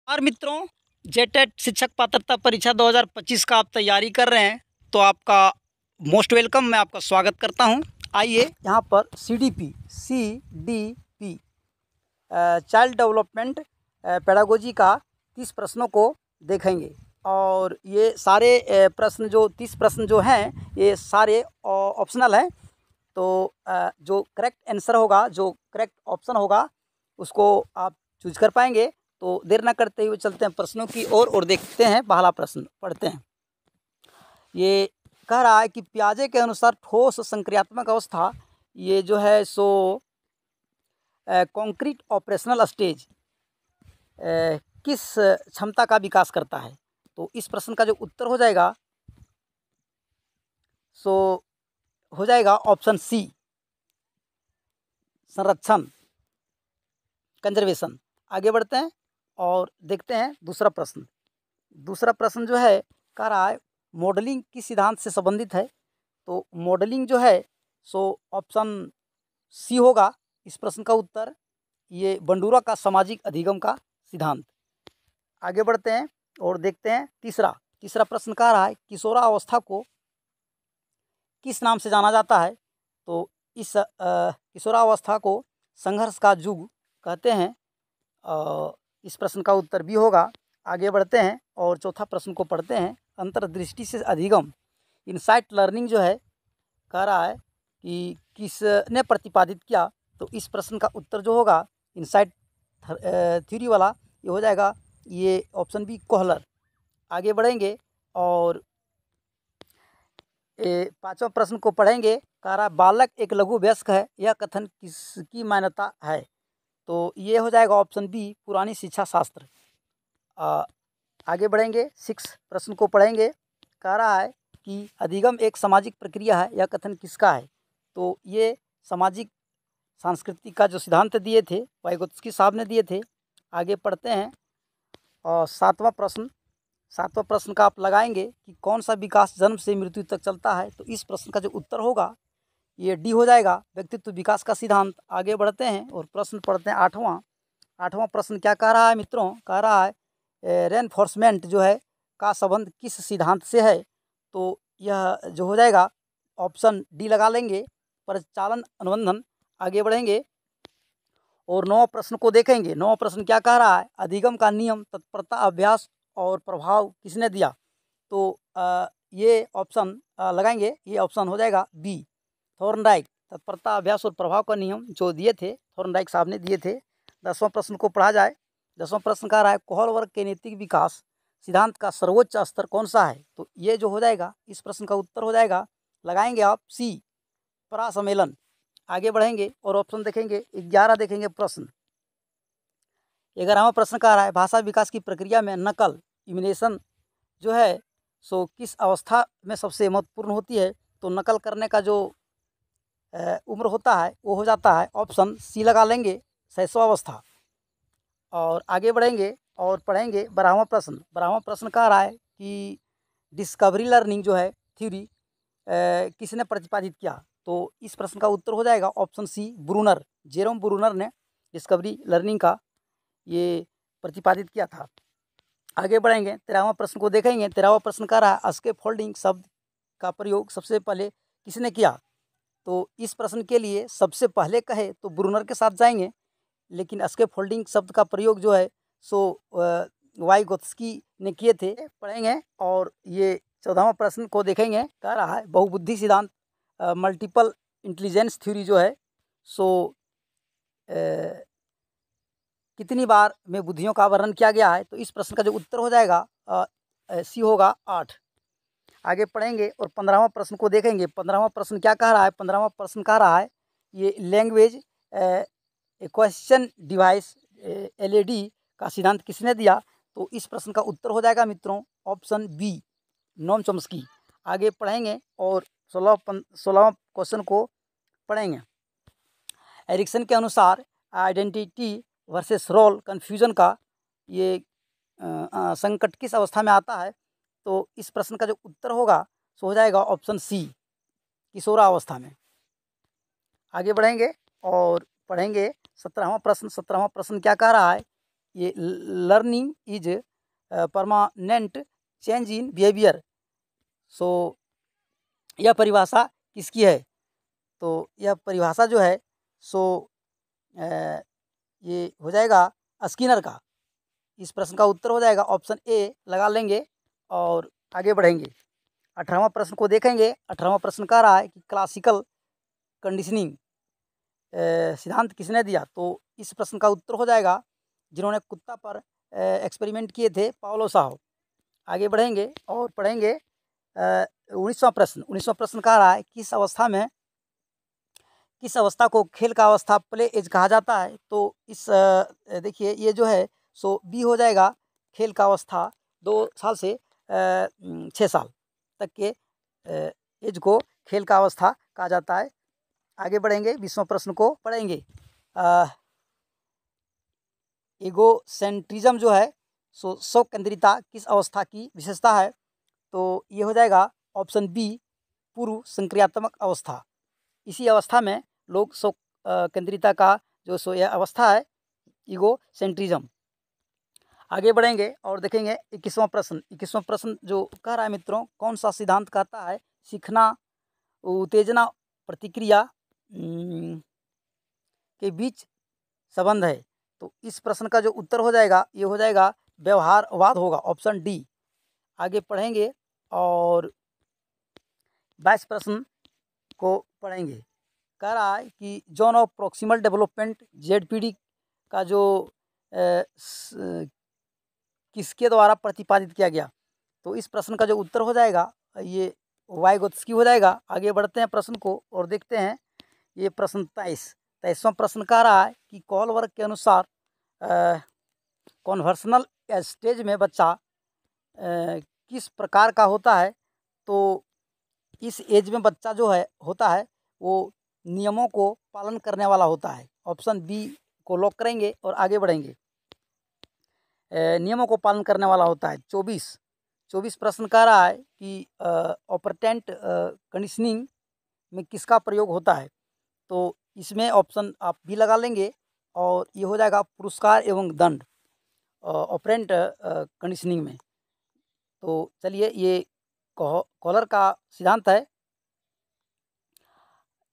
और मित्रों, जेटेट शिक्षक पात्रता परीक्षा 2025 का आप तैयारी कर रहे हैं तो आपका मोस्ट वेलकम, मैं आपका स्वागत करता हूं। आइए यहां पर CDP चाइल्ड डेवलपमेंट पेडागोजी का 30 प्रश्नों को देखेंगे। और ये सारे प्रश्न जो 30 प्रश्न जो हैं ये सारे ऑप्शनल हैं। तो जो करेक्ट आंसर होगा, जो करेक्ट ऑप्शन होगा, उसको आप चूज कर पाएंगे। तो देर ना करते हुए चलते हैं प्रश्नों की ओर और देखते हैं। पहला प्रश्न पढ़ते हैं। ये कह रहा है कि पियाजे के अनुसार ठोस संक्रियात्मक अवस्था ये जो है सो कंक्रीट ऑपरेशनल स्टेज किस क्षमता का विकास करता है। तो इस प्रश्न का जो उत्तर हो जाएगा सो हो जाएगा ऑप्शन सी, संरक्षण, कंजर्वेशन। आगे बढ़ते हैं और देखते हैं दूसरा प्रश्न। दूसरा प्रश्न जो है कह रहा है मॉडलिंग किस सिद्धांत से संबंधित है। तो मॉडलिंग जो है सो ऑप्शन सी होगा इस प्रश्न का उत्तर। ये बंडूरा का सामाजिक अधिगम का सिद्धांत। आगे बढ़ते हैं और देखते हैं तीसरा प्रश्न कह रहा है किशोरावस्था को किस नाम से जाना जाता है। तो इस किशोरावस्था को संघर्ष का युग कहते हैं। इस प्रश्न का उत्तर भी होगा। आगे बढ़ते हैं और चौथा प्रश्न को पढ़ते हैं। अंतर्दृष्टि से अधिगम, इनसाइट लर्निंग जो है कह रहा है कि किसने प्रतिपादित किया। तो इस प्रश्न का उत्तर जो होगा इनसाइट थ्योरी वाला ये हो जाएगा, ये ऑप्शन बी, कोहलर। आगे बढ़ेंगे और पांचवा प्रश्न को पढ़ेंगे। कह रहा बालक एक लघु वयस्क है, यह कथन किसकी मान्यता है। तो ये हो जाएगा ऑप्शन बी, पुरानी शिक्षा शास्त्र। आगे बढ़ेंगे, 6 प्रश्न को पढ़ेंगे। कह रहा है कि अधिगम एक सामाजिक प्रक्रिया है, यह कथन किसका है। तो ये सामाजिक सांस्कृतिक का जो सिद्धांत दिए थे वाइगोत्स्की साहब ने दिए थे। आगे पढ़ते हैं और सातवां प्रश्न का आप लगाएंगे कि कौन सा विकास जन्म से मृत्यु तक चलता है। तो इस प्रश्न का जो उत्तर होगा ये डी हो जाएगा, व्यक्तित्व विकास का सिद्धांत। आगे बढ़ते हैं और प्रश्न पढ़ते हैं आठवां प्रश्न क्या कह रहा है मित्रों। कह रहा है रेनफोर्समेंट जो है का संबंध किस सिद्धांत से है। तो यह जो हो जाएगा ऑप्शन डी लगा लेंगे, प्रचालन अनुबंधन। आगे बढ़ेंगे और 9वां प्रश्न को देखेंगे। 9वां प्रश्न क्या कह रहा है, अधिगम का नियम, तत्परता, अभ्यास और प्रभाव किसने दिया। तो ये ऑप्शन लगाएंगे, ये ऑप्शन हो जाएगा बी, थॉर्नडाइक। तत्परता, अभ्यास और प्रभाव का नियम जो दिए थे थॉर्नडाइक साहब ने दिए थे। 10वां प्रश्न को पढ़ा जाए। 10वां प्रश्न कह रहा है कोहल वर्ग के नैतिक विकास सिद्धांत का सर्वोच्च स्तर कौन सा है। तो ये जो हो जाएगा इस प्रश्न का उत्तर हो जाएगा, लगाएंगे आप सी, परासम्मेलन। आगे बढ़ेंगे और ऑप्शन देखेंगे। 11 देखेंगे प्रश्न। 11वां प्रश्न कह रहा है भाषा विकास की प्रक्रिया में नकल, इमिनेशन जो है सो किस अवस्था में सबसे महत्वपूर्ण होती है। तो नकल करने का जो उम्र होता है वो हो जाता है, ऑप्शन सी लगा लेंगे, शैशवावस्था। और आगे बढ़ेंगे और पढ़ेंगे 12वां प्रश्न। 12वां प्रश्न कह रहा है कि डिस्कवरी लर्निंग जो है थ्योरी किसने प्रतिपादित किया। तो इस प्रश्न का उत्तर हो जाएगा option C, Bruner, Jerome Bruner ने डिस्कवरी लर्निंग का ये प्रतिपादित किया था। आगे बढ़ेंगे, 13वां प्रश्न को देखेंगे। 13वां प्रश्न कह रहा है स्केप फोल्डिंग शब्द का प्रयोग सबसे पहले किसने किया। तो इस प्रश्न के लिए सबसे पहले कहे तो ब्रूनर के साथ जाएंगे, लेकिन स्केप फोल्डिंग शब्द का प्रयोग जो है सो वाइगोत्स्की ने किए थे। पढ़ेंगे और ये 14वां प्रश्न को देखेंगे। कह रहा है बहुबुद्धि सिद्धांत, मल्टीपल इंटेलिजेंस थ्योरी जो है सो कितनी बार में बुद्धियों का वर्णन किया गया है। तो इस प्रश्न का जो उत्तर हो जाएगा सी होगा, 8। आगे पढ़ेंगे और 15वां प्रश्न को देखेंगे। 15वां प्रश्न क्या कह रहा है। 15वां प्रश्न कह रहा है ये लैंग्वेज क्वेश्चन डिवाइस LED का सिद्धांत किसने दिया। तो इस प्रश्न का उत्तर हो जाएगा मित्रों ऑप्शन बी, नोम चॉम्स्की। आगे पढ़ेंगे और 16वां क्वेश्चन को पढ़ेंगे। एरिक्सन के अनुसार आइडेंटिटी वर्सेस रोल कन्फ्यूजन का ये संकट किस अवस्था में आता है। तो इस प्रश्न का जो उत्तर होगा सो हो जाएगा ऑप्शन सी, किशोरावस्था में। आगे बढ़ेंगे और पढ़ेंगे 17वां प्रश्न। 17वां प्रश्न क्या कह रहा है, ये learning is permanent change in behaviour. So यह परिभाषा किसकी है? तो यह परिभाषा जो है सो ये हो जाएगा स्किनर का। इस प्रश्न का उत्तर हो जाएगा ऑप्शन ए लगा लेंगे और आगे बढ़ेंगे। 18वां प्रश्न को देखेंगे। 18वां प्रश्न कह रहा है कि क्लासिकल कंडीशनिंग सिद्धांत किसने दिया? तो इस प्रश्न का उत्तर हो जाएगा जिन्होंने कुत्ता पर एक्सपेरिमेंट किए थे, पावलो साहब। आगे बढ़ेंगे और पढ़ेंगे 19वां प्रश्न। 19वां प्रश्न कह रहा है किस अवस्था को खेल का अवस्था प्ले एज कहा जाता है? तो इस देखिए ये जो है सो बी हो जाएगा। खेल का अवस्था 2 साल से 6 साल तक के एज को खेल का अवस्था कहा जाता है। आगे बढ़ेंगे, 20वां प्रश्न को पढ़ेंगे। एगोसेंट्रिज्म जो है सो स्व केंद्रिता किस अवस्था की विशेषता है? तो ये हो जाएगा ऑप्शन बी पूर्व संक्रियात्मक अवस्था। इसी अवस्था में लोग स्व केंद्रिता का जो सो यह अवस्था है ईगोसेंट्रिज्म। आगे बढ़ेंगे और देखेंगे 21वां प्रश्न। 21वां प्रश्न जो कह रहा है मित्रों, कौन सा सिद्धांत कहता है सीखना उत्तेजना प्रतिक्रिया के बीच संबंध है? तो इस प्रश्न का जो उत्तर हो जाएगा ये हो जाएगा व्यवहारवाद होगा, ऑप्शन डी। आगे पढ़ेंगे और 22 प्रश्न को पढ़ेंगे। कह रहा है कि zone of proximal development ZPD का जो किसके द्वारा प्रतिपादित किया गया? तो इस प्रश्न का जो उत्तर हो जाएगा ये वाइगोत्स्की हो जाएगा। आगे बढ़ते हैं प्रश्न को और देखते हैं ये प्रश्न 23वां प्रश्न कह रहा है कि कोहलबर्ग के अनुसार कॉन्वर्सनल स्टेज में बच्चा किस प्रकार का होता है? तो इस एज में बच्चा जो है होता है वो नियमों को पालन करने वाला होता है। ऑप्शन बी को लॉक करेंगे और आगे बढ़ेंगे। नियमों को पालन करने वाला होता है। 24 प्रश्न कह रहा है कि ऑपरेटेंट कंडीशनिंग में किसका प्रयोग होता है? तो इसमें ऑप्शन आप भी लगा लेंगे और ये हो जाएगा पुरस्कार एवं दंड ऑपरेंट कंडीशनिंग में। तो चलिए ये कॉलर का सिद्धांत है।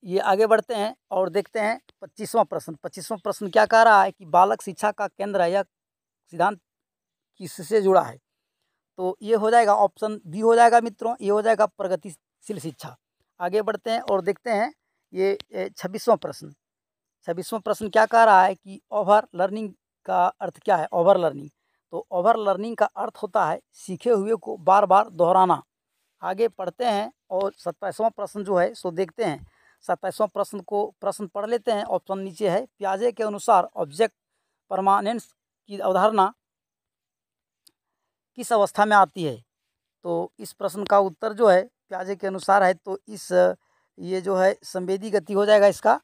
ये आगे बढ़ते हैं और देखते हैं 25वां प्रश्न। 25वां प्रश्न क्या कह रहा है कि बालक शिक्षा का केंद्र है, यह सिद्धांत किससे जुड़ा है? तो ये हो जाएगा ऑप्शन बी हो जाएगा मित्रों, ये हो जाएगा प्रगतिशील शिक्षा। आगे बढ़ते हैं और देखते हैं ये 26वां प्रश्न। 26वां प्रश्न क्या कह रहा है कि ओवर लर्निंग का अर्थ क्या है? ओवर लर्निंग, तो ओवर लर्निंग का अर्थ होता है सीखे हुए को बार बार दोहराना। आगे पढ़ते हैं और 27वां प्रश्न जो है सो देखते हैं। 27वां प्रश्न पढ़ लेते हैं। ऑप्शन नीचे है। पियाजे के अनुसार ऑब्जेक्ट परमानेंस की अवधारणा किस अवस्था में आती है? तो इस प्रश्न का उत्तर जो है पियाजे के अनुसार है तो ये जो है संवेदी गति हो जाएगा इसका।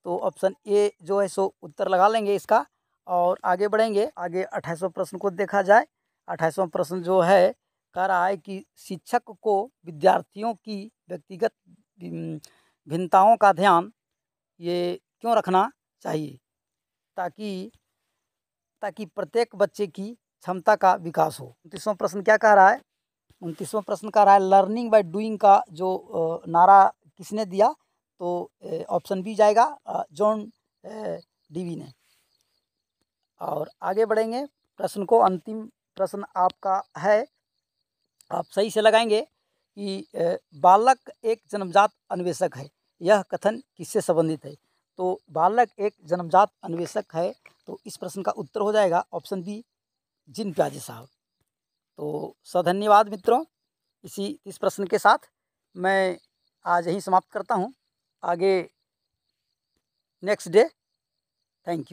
तो ऑप्शन ए जो है सो उत्तर लगा लेंगे इसका और आगे बढ़ेंगे। आगे 28वां प्रश्न को देखा जाए। 28वां प्रश्न जो है कह रहा है कि शिक्षक को विद्यार्थियों की व्यक्तिगत भिन्नताओं का ध्यान ये क्यों रखना चाहिए ताकि प्रत्येक बच्चे की क्षमता का विकास हो? 29वां प्रश्न क्या कह रहा है? 29वां प्रश्न कह रहा है लर्निंग बाय डूइंग का जो नारा किसने दिया? तो ऑप्शन बी जाएगा जॉन डीवी ने। और आगे बढ़ेंगे प्रश्न को। अंतिम प्रश्न आपका है, आप सही से लगाएंगे कि बालक एक जन्मजात अन्वेषक है, यह कथन किससे संबंधित है? तो बालक एक जन्मजात अन्वेषक है तो इस प्रश्न का उत्तर हो जाएगा ऑप्शन बी जीन पियाजे साहब। तो सधन्यवाद मित्रों। इस प्रश्न के साथ मैं आज यहीं समाप्त करता हूँ। आगे नेक्स्ट डे। Thank you.